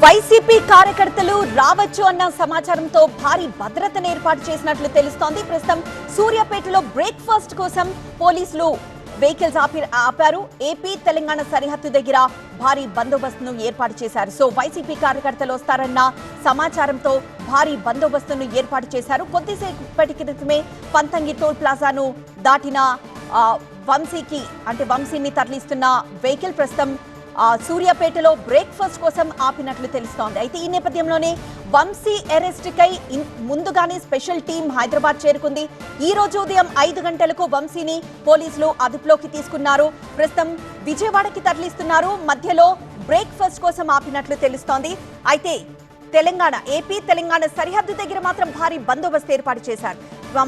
YCP కార్యకర్తలు రావచ్చు అన్న సమాచారంతో భారీ భద్రతను ఏర్పాటు చేసినట్లు తెలుస్తోంది. ప్రస్తుతం సూర్యాపేటలో బ్రేక్ఫాస్ట్ కోసం పోలీసులు వెహికల్స్ ఆపారు. ఏపీ తెలంగాణ సరిహద్దు దగ్గర భారీ బందోబస్తును ఏర్పాటు చేశారు. సో వైసీపీ కార్యకర్తలు వస్తారన్న సమాచారంతో భారీ బందోబస్తును ఏర్పాటు చేశారు. కొద్దిసేపటి క్రితమే పంతంగి టోల్ ప్లాజాను దాటిన వంశీని తరలిస్తున్న వెహికల్ ప్రస్తుతం సూర్యాపేటలో బ్రేక్ఫాస్ట్ కోసం ఆపినట్లు తెలుస్తోంది. అయితే ఈ నేపథ్యంలోనే వంశీ అరెస్ట్ కై ముందుగానే స్పెషల్ టీం హైదరాబాద్ చేరుకుంది. ఈ రోజు ఉదయం 5 గంటలకు వంశీని పోలీసులు అదుపులోకి తీసుకున్నారు. ప్రస్తుతం విజయవాడకి తరలిస్తున్నారు. మధ్యలో బ్రేక్ఫాస్ట్ కోసం ఆపినట్లు తెలుస్తోంది. అయితే ఏపీ తెలంగాణ సరిహద్దు దగ్గర మాత్రం భారీ బందోబస్తు ఏర్పాటు చేశారు.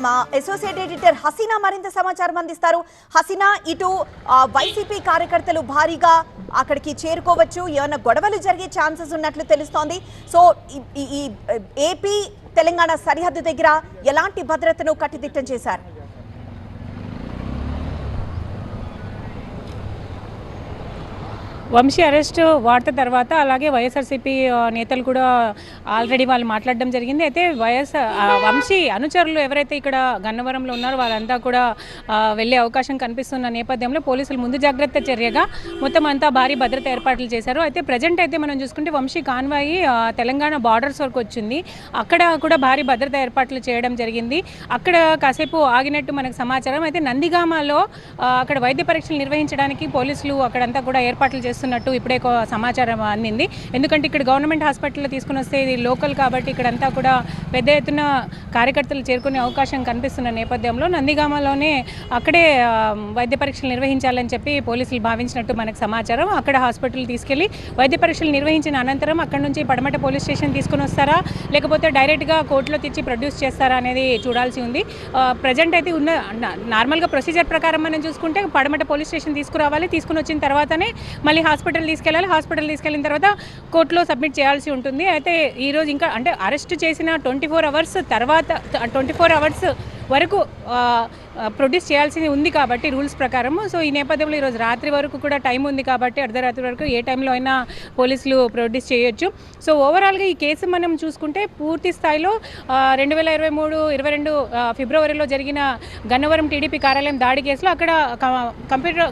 మా అసోసియేట్ ఎడిటర్ హసీనా మరింత సమాచారం అందిస్తారు. హసీనా, ఇటు వైసీపీ కార్యకర్తలు భారీగా అక్కడికి చేరుకోవచ్చు, ఏమైనా గొడవలు జరిగే ఛాన్సెస్ ఉన్నట్లు తెలుస్తోంది. సో ఈ ఏపీ తెలంగాణ సరిహద్దు దగ్గర ఎలాంటి భద్రతను కట్టుదిట్టం చేశారు? వంశీ అరెస్ట్ వార్త తర్వాత అలాగే వైఎస్ఆర్సీపీ నేతలు కూడా ఆల్రెడీ వాళ్ళు మాట్లాడడం జరిగింది. అయితే వంశీ అనుచరులు ఎవరైతే ఇక్కడ గన్నవరంలో ఉన్నారో వాళ్ళంతా కూడా వెళ్ళే అవకాశం కనిపిస్తున్న నేపథ్యంలో పోలీసులు ముందు జాగ్రత్త చర్యగా మొత్తం అంతా భారీ భద్రత ఏర్పాట్లు చేశారు. అయితే ప్రజెంట్ అయితే మనం చూసుకుంటే వంశీ కాన్వాయి తెలంగాణ బార్డర్స్ వరకు వచ్చింది. అక్కడ కూడా భారీ భద్రత ఏర్పాట్లు చేయడం జరిగింది. అక్కడ కాసేపు ఆగినట్టు మనకు సమాచారం. అయితే నందిగామలో అక్కడ వైద్య పరీక్షలు నిర్వహించడానికి పోలీసులు అక్కడంతా కూడా ఏర్పాట్లు చేస్తున్నట్టు ఇప్పుడే సమాచారం అందింది. ఎందుకంటే ఇక్కడ గవర్నమెంట్ హాస్పిటల్లో తీసుకుని వస్తే ఇది లోకల్ కాబట్టి ఇక్కడంతా కూడా పెద్ద ఎత్తున కార్యకర్తలు చేరుకునే అవకాశం కనిపిస్తున్న నేపథ్యంలో నందిగామలోనే అక్కడే వైద్య పరీక్షలు నిర్వహించాలని చెప్పి పోలీసులు భావించినట్టు మనకు సమాచారం. అక్కడ హాస్పిటల్ తీసుకెళ్లి వైద్య పరీక్షలు నిర్వహించిన అనంతరం అక్కడ నుంచి పడమట పోలీస్ స్టేషన్ తీసుకుని వస్తారా లేకపోతే డైరెక్ట్గా కోర్టులో తెచ్చి ప్రొడ్యూస్ చేస్తారా అనేది చూడాల్సి ఉంది. ప్రజెంట్ అయితే ఉన్న నార్మల్గా ప్రొసీజర్ ప్రకారం మనం చూసుకుంటే పడమట పోలీస్ స్టేషన్ తీసుకురావాలి, తీసుకుని వచ్చిన తర్వాతనే మళ్ళీ హాస్పిటల్ తీసుకెళ్ళాలి, హాస్పిటల్ తీసుకెళ్ళిన తర్వాత కోర్టులో సబ్మిట్ చేయాల్సి ఉంటుంది. అయితే ఈరోజు ఇంకా అంటే అరెస్ట్ చేసిన 24 అవర్స్ తర్వాత 24 అవర్స్ వరకు ప్రొడ్యూస్ చేయాల్సింది ఉంది కాబట్టి రూల్స్ ప్రకారం. సో ఈ నేపథ్యంలో ఈరోజు రాత్రి వరకు కూడా టైం ఉంది కాబట్టి అర్ధరాత్రి వరకు ఏ టైంలో అయినా పోలీసులు ప్రొడ్యూస్ చేయొచ్చు. సో ఓవరాల్గా ఈ కేసు మనం చూసుకుంటే పూర్తి స్థాయిలో 2023-22 ఫిబ్రవరిలో జరిగిన గన్నవరం టీడీపీ కార్యాలయం దాడి కేసులో అక్కడ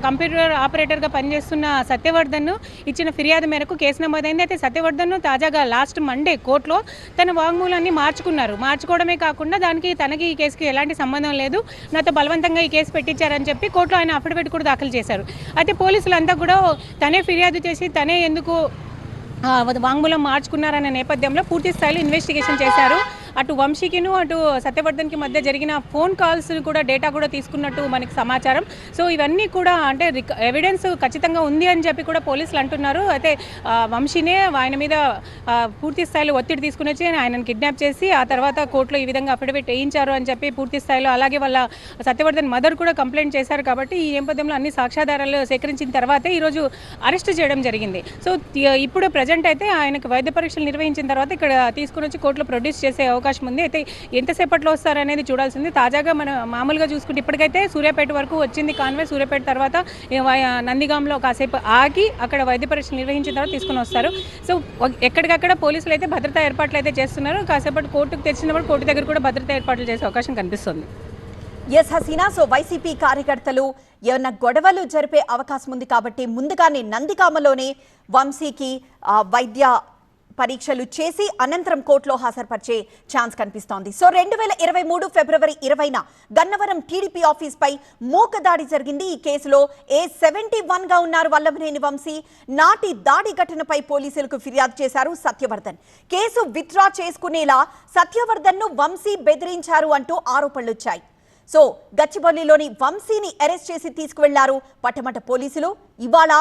కంప్యూటర్ ఆపరేటర్గా పనిచేస్తున్న సత్యవర్ధన్ ఇచ్చిన ఫిర్యాదు మేరకు కేసు నమోదైంది. అయితే సత్యవర్ధన్ తాజాగా లాస్ట్ మండే కోర్టులో తన వాంగ్మూలాన్ని మార్చుకోవడమే కాకుండా తనకి ఈ కేసుకి ఎలాంటి సంబంధం లేదు, నాతో బలవంతంగా ఈ కేసు పెట్టించారని చెప్పి కోర్టులో ఆయన అఫిడవిట్ కూడా దాఖలు చేశారు. అయితే పోలీసులంతా కూడా తనే ఫిర్యాదు చేసి తనే ఎందుకు వాంగ్మూలం మార్చుకున్నారన్న నేపథ్యంలో పూర్తి స్థాయిలో ఇన్వెస్టిగేషన్ చేశారు. అటు వంశీకిను అటు సత్యవర్ధన్కి మధ్య జరిగిన ఫోన్ కాల్స్ కూడా డేటా కూడా తీసుకున్నట్టు మనకి సమాచారం. సో ఇవన్నీ కూడా అంటే ఎవిడెన్స్ ఖచ్చితంగా ఉంది అని చెప్పి కూడా పోలీసులు అంటున్నారు. అయితే వంశీనే ఆయన మీద పూర్తి స్థాయిలో ఒత్తిడి తీసుకుని వచ్చి ఆయనను కిడ్నాప్ చేసి ఆ తర్వాత కోర్టులో ఈ విధంగా అఫిడవిట్ వేయించారు అని చెప్పి పూర్తి స్థాయిలో అలాగే వాళ్ళ సత్యవర్ధన్ మదర్ కూడా కంప్లైంట్ చేశారు. కాబట్టి ఈ నేపథ్యంలో అన్ని సాక్ష్యాధారాలు సేకరించిన తర్వాతే ఈరోజు అరెస్ట్ చేయడం జరిగింది. సో ఇప్పుడు ప్రజెంట్ అయితే ఆయనకు వైద్య పరీక్షలు నిర్వహించిన తర్వాత ఇక్కడ తీసుకుని వచ్చి కోర్టులో ప్రొడ్యూస్ చేసే అవకాశం ఉంది. అయితే ఎంతసేపట్లో వస్తారనేది చూడాల్సింది. తాజాగా మనం మామూలుగా చూసుకుంటే ఇప్పటికైతే సూర్యాపేట వరకు వచ్చింది కాన్వే. సూర్యాపేట తర్వాత నందిగాంలో కాసేపు ఆగి అక్కడ వైద్య పరీక్షలు నిర్వహించిన తర్వాత తీసుకుని వస్తారు. సో ఎక్కడికక్కడ పోలీసులు అయితే భద్రతా ఏర్పాట్లు అయితే చేస్తున్నారు. కాసేపటి కోర్టుకు తెచ్చినప్పుడు కోర్టు దగ్గర కూడా భద్రతా ఏర్పాట్లు చేసే అవకాశం కనిపిస్తుంది. ఎస్ హసీనా, సో వైసీపీ కార్యకర్తలు ఏమన్నా గొడవలు జరిపే అవకాశం ఉంది కాబట్టి ముందుగానే నందిగామలోనే వంశీకి వైద్య పరీక్షలు చేసి అనంతరం కోర్టులో హాజరుపరిచే ఛాన్స్ కనిపిస్తోంది. సో 2023 ఫిబ్రవరి 20న గన్నవరం టీడీపీ ఆఫీస్ పై మూకదాడి జరిగింది. ఈ కేసులో A71 గా ఉన్నారు వల్లభనేని వంశీ. నాటి దాడి ఘటనపై పోలీసులకు ఫిర్యాదు చేశారు సత్యవర్ధన్. కేసు విత్డ్రా చేసుకునేలా సత్యవర్ధన్ ను వంశీ బెదిరించారు అంటూ ఆరోపణలు వచ్చాయి. సో గచ్చిబౌలిలోని వంశీని అరెస్ట్ చేసి తీసుకువెళ్లారు పట్టమట పోలీసులు. ఇవాళ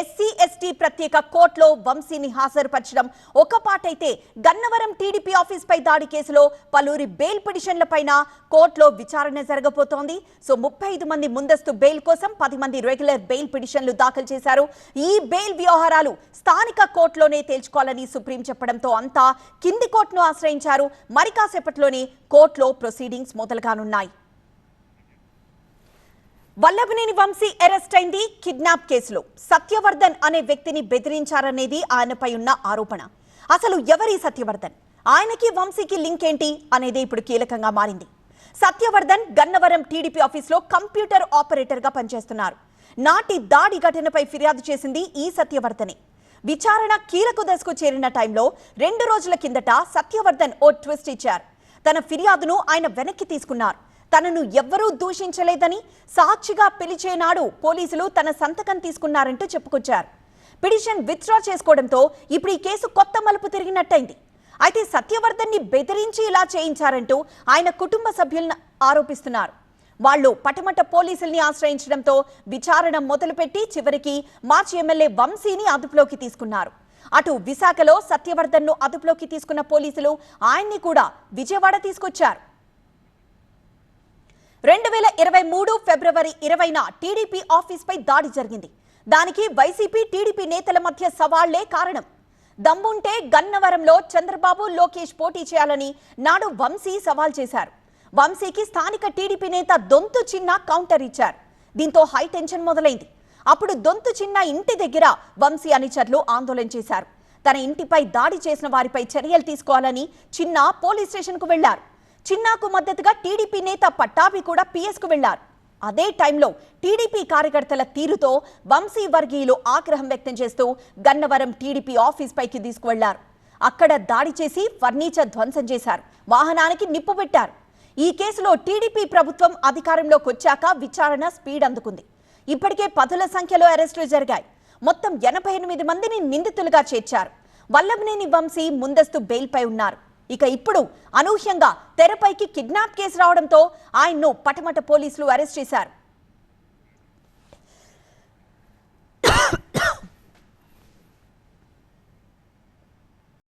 SC/ST ప్రత్యేక కోర్టులో వంశీని హాజరుపరచడం ఒక పాటైతే గన్నవరం టీడీపీ ఆఫీస్ పై దాడి కేసులో పలువురి బెయిల్ పిటిషన్లపైన కోర్టులో విచారణ జరగబోతోంది. సో 35 మంది ముందస్తు బెయిల్ కోసం 10 మంది రెగ్యులర్ బెయిల్ పిటిషన్లు దాఖలు చేశారు. ఈ బెయిల్ వ్యవహారాలు స్థానిక కోర్టులోనే తేల్చుకోవాలని సుప్రీం చెప్పడంతో అంతా కింది కోర్టును ఆశ్రయించారు. మరి కాసేపట్లోనే కోర్టులో ప్రొసీడింగ్స్ మొదలుగానున్నాయి. వల్లభనేని వంశీ అరెస్ట్ అయింది కిడ్నాప్ కేసులో. సత్యవర్ధన్ అనే వ్యక్తిని బెదిరించారనేది ఆయనపై ఉన్న ఆరోపణ. అసలు ఎవరి సత్యవర్ధన్, ఆయనకి వంశీకి లింక్ ఏంటి అనేది ఇప్పుడు కీలకంగా మారింది. సత్యవర్ధన్ గన్నవరం టీడీపీ ఆఫీస్లో కంప్యూటర్ ఆపరేటర్గా పనిచేస్తున్నారు. నాటి దాడి ఘటనపై ఫిర్యాదు చేసింది ఈ సత్యవర్ధనే. విచారణ కీలక దశకు చేరిన టైంలో 2 రోజుల కిందట సత్యవర్ధన్ ఓ ట్విస్ట్ ఇచ్చారు. తన ఫిర్యాదును ఆయన వెనక్కి తీసుకున్నారు. తనను ఎవ్వరూ దూషించలేదని, సాక్షిగా పిలిచే నాడు పోలీసులు తన సంతకం తీసుకున్నారంటూ చెప్పుకొచ్చారు. పిటిషన్ విత్డ్రా చేసుకోవడంతో ఇప్పుడు ఈ కేసు కొత్త మలుపు తిరిగినట్టయింది. అయితే సత్యవర్ధన్ ని బెదిరించి ఇలా చేయించారంటూ ఆయన కుటుంబ సభ్యులను ఆరోపిస్తున్నారు. వాళ్ళు పటమట పోలీసుల్ని ఆశ్రయించడంతో విచారణ మొదలుపెట్టి చివరికి మార్చి ఎమ్మెల్యే వంశీని అదుపులోకి తీసుకున్నారు. అటు విశాఖలో సత్యవర్ధన్ ను అదుపులోకి తీసుకున్న పోలీసులు ఆయన్ని కూడా విజయవాడ తీసుకొచ్చారు. 2023 ఫిబ్రవరి 20న టీడీపీ ఆఫీస్పై దాడి జరిగింది. దానికి వైసీపీ టీడీపీ నేతల మధ్య సవాళ్లే కారణం. దమ్ముంటే గన్నవరంలో చంద్రబాబు, లోకేష్ పోటీ చేయాలని నాడు వంశీ సవాల్ చేశారు. వంశీకి స్థానిక టీడీపీ నేత దొంతు చిన్న కౌంటర్ ఇచ్చారు. దీంతో హై టెన్షన్ మొదలైంది. అప్పుడు దొంతు చిన్న ఇంటి దగ్గర వంశీ అనుచరులు ఆందోళన చేశారు. తన ఇంటిపై దాడి చేసిన వారిపై చర్యలు తీసుకోవాలని చిన్న పోలీస్ స్టేషన్కు వెళ్లారు. చిన్నాకు మద్దతుగా టీడీపీ నేత పట్టాభి కూడా పిఎస్కు వెళ్లారు. అదే టైంలో టీడీపీ కార్యకర్తల తీరుతో వంశీ వర్గీయులు ఆగ్రహం వ్యక్తం చేస్తూ గన్నవరం టీడీపీ ఆఫీస్ పైకి తీసుకువెళ్లారు. అక్కడ దాడి చేసి ఫర్నిచర్ ధ్వంసం చేశారు. వాహనానికి నిప్పు పెట్టారు. ఈ కేసులో టీడీపీ ప్రభుత్వం అధికారంలోకి వచ్చాక విచారణ స్పీడ్ అందుకుంది. ఇప్పటికే 10ల సంఖ్యలో అరెస్టులు జరిగాయి. మొత్తం 88 మందిని నిందితులుగా చేర్చారు. వల్లభనేని వంశీ ముందస్తు బెయిల్పై ఉన్నారు. ఇక ఇప్పుడు అనూహ్యంగా తెరపైకి కిడ్నాప్ కేసు రావడంతో ఆయన్ను పటమట పోలీసులు అరెస్ట్ చేశారు.